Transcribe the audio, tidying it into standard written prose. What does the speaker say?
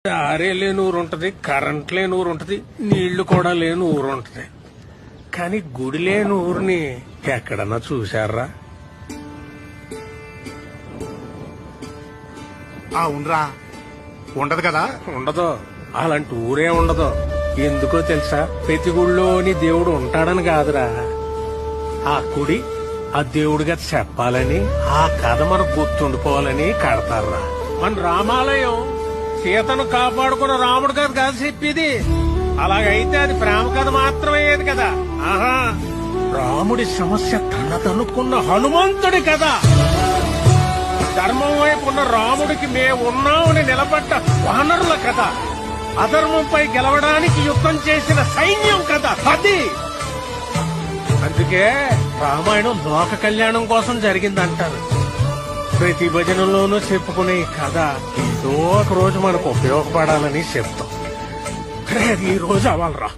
దారే లేని ఊరు ఉంటది, కరెంట్ లేని ఊరు ఉంటది, నీళ్లు కూడా లేని ఊరు ఉంటది. కానీ గుడి లేని ఊరిని ఎక్కడన్నా చూశారా? ఉండరా ఉండదు కదా. ఉండదు, అలాంటి ఊరే ఉండదు. ఎందుకో తెలుసా? ప్రతి గుడిలోని దేవుడు ఉంటాడని కాదురా, ఆ గుడి ఆ దేవుడిగా చెప్పాలని, ఆ కథ మనకు గుర్తుండిపోవాలని కడతారా. మన రామాలయం సీతను కాపాడుకున్న రాముడు కథ కాదు చెప్పేది. అలాగైతే అది ప్రేమ కథ మాత్రమయ్యేది కదా. ఆహా, రాముడి సమస్య తనదనుకున్న హనుమంతుడి కథ. ధర్మం వైపు ఉన్న రాముడికి మేమున్నామని నిలబడ్డ వానరుల కథ. అధర్మంపై గెలవడానికి యుద్ధం చేసిన సైన్యం కథ అది. అందుకే రామాయణం లోక కళ్యాణం కోసం జరిగిందంటారు. ప్రతి భజనలోనూ చెప్పుకునే ఈ కథ ఏదో ఒక రోజు మనకు ఉపయోగపడాలని చెప్తాం. ఈ రోజు అవ్వాలరా.